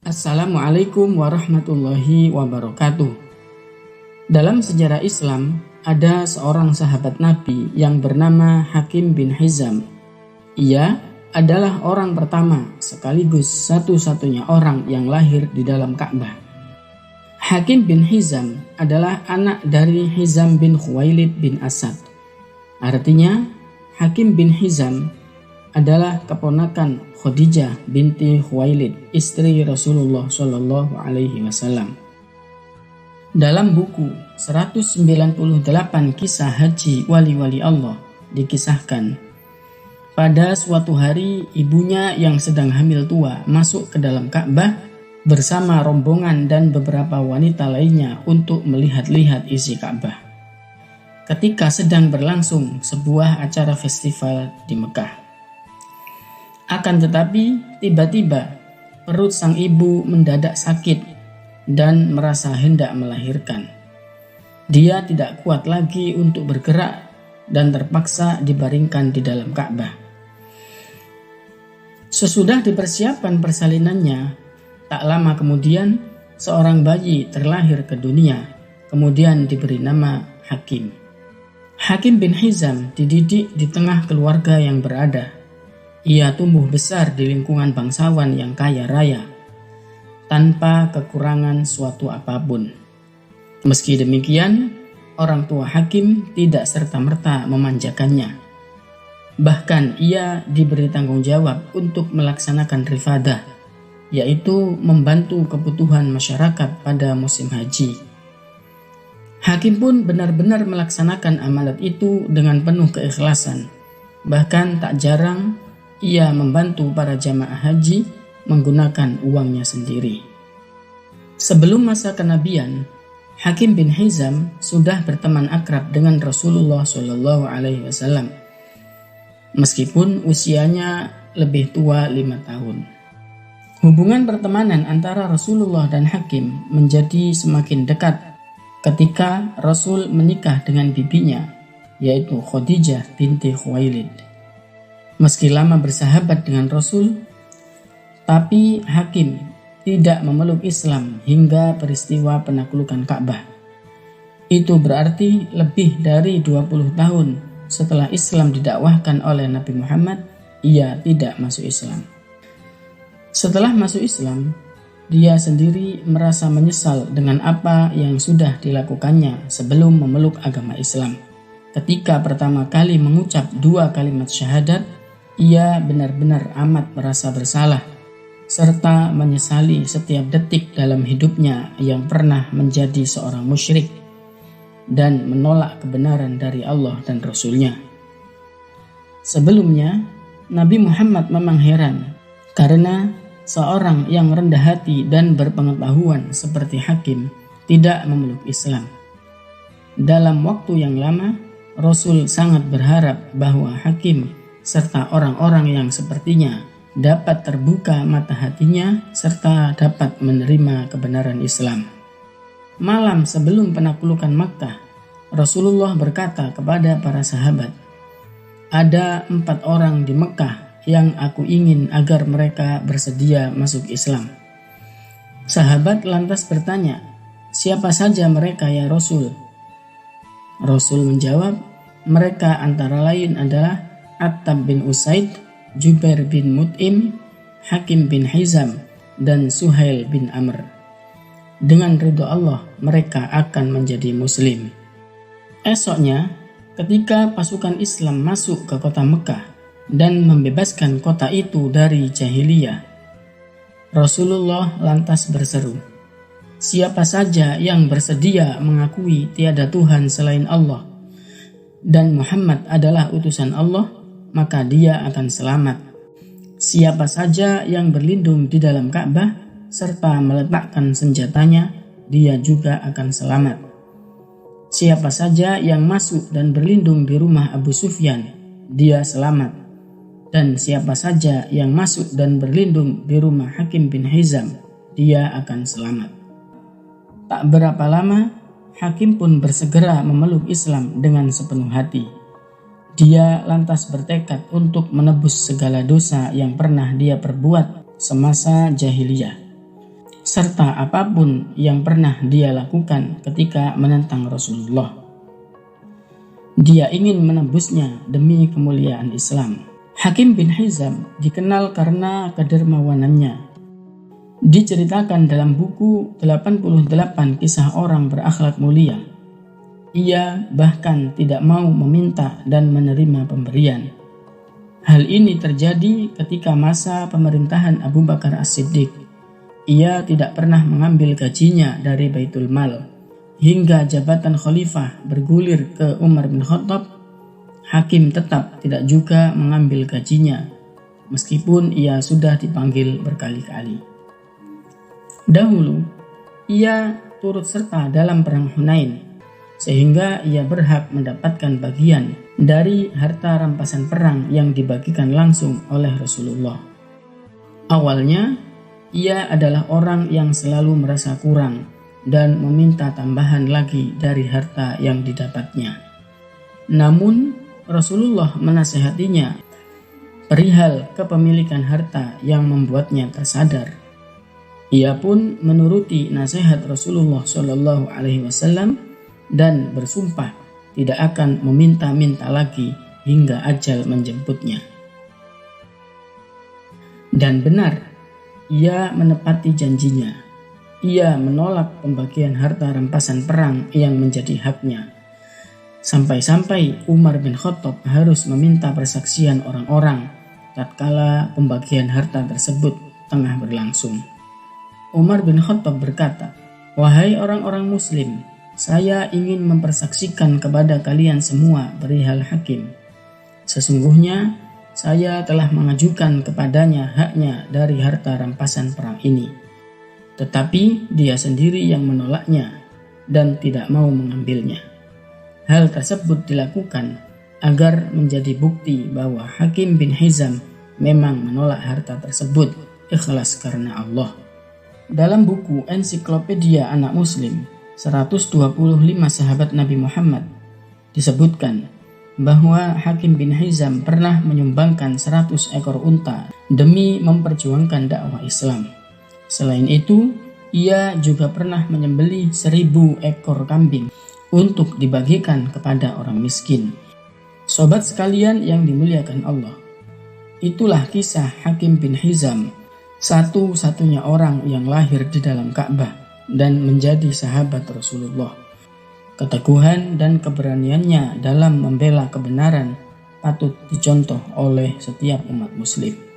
Assalamualaikum warahmatullahi wabarakatuh. Dalam sejarah Islam, ada seorang sahabat Nabi yang bernama Hakim bin Hizam. Ia adalah orang pertama sekaligus satu-satunya orang yang lahir di dalam Ka'bah. Hakim bin Hizam adalah anak dari Hizam bin Khuwailid bin Asad. Artinya, Hakim bin Hizam adalah keponakan Khadijah binti Khuwailid, istri Rasulullah Shallallahu Alaihi Wasallam. Dalam buku 198 kisah haji wali-wali Allah dikisahkan, pada suatu hari ibunya yang sedang hamil tua masuk ke dalam Ka'bah bersama rombongan dan beberapa wanita lainnya untuk melihat-lihat isi Ka'bah. Ketika sedang berlangsung sebuah acara festival di Mekah. Akan tetapi, tiba-tiba perut sang ibu mendadak sakit dan merasa hendak melahirkan. Dia tidak kuat lagi untuk bergerak dan terpaksa dibaringkan di dalam Ka'bah. Sesudah dipersiapkan persalinannya, tak lama kemudian seorang bayi terlahir ke dunia, kemudian diberi nama Hakim. Hakim bin Hizam dididik di tengah keluarga yang berada. Ia tumbuh besar di lingkungan bangsawan yang kaya raya, tanpa kekurangan suatu apapun. Meski demikian, orang tua Hakim tidak serta-merta memanjakannya. Bahkan ia diberi tanggung jawab untuk melaksanakan rifadah, yaitu membantu kebutuhan masyarakat pada musim haji. Hakim pun benar-benar melaksanakan amanat itu dengan penuh keikhlasan. Bahkan tak jarang ia membantu para jamaah haji menggunakan uangnya sendiri. Sebelum masa kenabian, Hakim bin Hizam sudah berteman akrab dengan Rasulullah Shallallahu Alaihi Wasallam, meskipun usianya lebih tua 5 tahun. Hubungan pertemanan antara Rasulullah dan Hakim menjadi semakin dekat ketika Rasul menikah dengan bibinya, yaitu Khadijah binti Khuwailid. Meski lama bersahabat dengan Rasul, tapi Hakim tidak memeluk Islam hingga peristiwa penaklukan Ka'bah. Itu berarti lebih dari 20 tahun setelah Islam didakwahkan oleh Nabi Muhammad, ia tidak masuk Islam. Setelah masuk Islam, dia sendiri merasa menyesal dengan apa yang sudah dilakukannya sebelum memeluk agama Islam. Ketika pertama kali mengucap 2 kalimat syahadat, ia benar-benar amat merasa bersalah, serta menyesali setiap detik dalam hidupnya yang pernah menjadi seorang musyrik dan menolak kebenaran dari Allah dan Rasul-Nya. Sebelumnya, Nabi Muhammad memang heran karena seorang yang rendah hati dan berpengetahuan seperti Hakim tidak memeluk Islam. Dalam waktu yang lama, Rasul sangat berharap bahwa Hakim serta orang-orang yang sepertinya dapat terbuka mata hatinya serta dapat menerima kebenaran Islam. Malam sebelum penaklukan Makkah, Rasulullah berkata kepada para sahabat, "Ada 4 orang di Mekah yang aku ingin agar mereka bersedia masuk Islam." Sahabat lantas bertanya, "Siapa saja mereka ya Rasul?" Rasul menjawab, "Mereka antara lain adalah Attab bin Usaid, Jubair bin Mut'im, Hakim bin Hizam, dan Suhail bin Amr. Dengan ridho Allah, mereka akan menjadi muslim." Esoknya, ketika pasukan Islam masuk ke kota Mekah dan membebaskan kota itu dari jahiliyah, Rasulullah lantas berseru, "Siapa saja yang bersedia mengakui tiada Tuhan selain Allah dan Muhammad adalah utusan Allah, maka dia akan selamat. Siapa saja yang berlindung di dalam Ka'bah serta meletakkan senjatanya, dia juga akan selamat. Siapa saja yang masuk dan berlindung di rumah Abu Sufyan, dia selamat. Dan siapa saja yang masuk dan berlindung di rumah Hakim bin Hizam, dia akan selamat." Tak berapa lama, Hakim pun bersegera memeluk Islam dengan sepenuh hati. Dia lantas bertekad untuk menebus segala dosa yang pernah dia perbuat semasa jahiliyah. serta apapun yang pernah dia lakukan ketika menentang Rasulullah. Dia ingin menembusnya demi kemuliaan Islam. Hakim bin Hizam dikenal karena kedermawanannya. Diceritakan dalam buku 88 Kisah Orang Berakhlak Mulia. Ia bahkan tidak mau meminta dan menerima pemberian. Hal ini terjadi ketika masa pemerintahan Abu Bakar As-Siddiq. Ia tidak pernah mengambil gajinya dari Baitul Mal. Hingga jabatan khalifah bergulir ke Umar bin Khattab, Hakim tetap tidak juga mengambil gajinya, meskipun ia sudah dipanggil berkali-kali. Dahulu, ia turut serta dalam perang Hunain, sehingga ia berhak mendapatkan bagian dari harta rampasan perang yang dibagikan langsung oleh Rasulullah. Awalnya, ia adalah orang yang selalu merasa kurang dan meminta tambahan lagi dari harta yang didapatnya. Namun, Rasulullah menasihatinya perihal kepemilikan harta yang membuatnya tersadar. Ia pun menuruti nasihat Rasulullah SAW dan bersumpah tidak akan meminta-minta lagi hingga ajal menjemputnya. Dan benar, ia menepati janjinya. Ia menolak pembagian harta rampasan perang yang menjadi haknya. Sampai-sampai Umar bin Khattab harus meminta persaksian orang-orang tatkala pembagian harta tersebut tengah berlangsung. Umar bin Khattab berkata, "Wahai orang-orang muslim, saya ingin mempersaksikan kepada kalian semua perihal Hakim. Sesungguhnya saya telah mengajukan kepadanya haknya dari harta rampasan perang ini. Tetapi dia sendiri yang menolaknya dan tidak mau mengambilnya. Hal tersebut dilakukan agar menjadi bukti bahwa Hakim bin Hizam memang menolak harta tersebut ikhlas karena Allah." Dalam buku Ensiklopedia Anak Muslim 125 Sahabat Nabi Muhammad disebutkan bahwa Hakim bin Hizam pernah menyumbangkan 100 ekor unta demi memperjuangkan dakwah Islam. Selain itu, ia juga pernah menyembelih 1000 ekor kambing untuk dibagikan kepada orang miskin. Sobat sekalian yang dimuliakan Allah, itulah kisah Hakim bin Hizam, satu-satunya orang yang lahir di dalam Ka'bah dan menjadi sahabat Rasulullah. Keteguhan dan keberaniannya dalam membela kebenaran patut dicontoh oleh setiap umat muslim.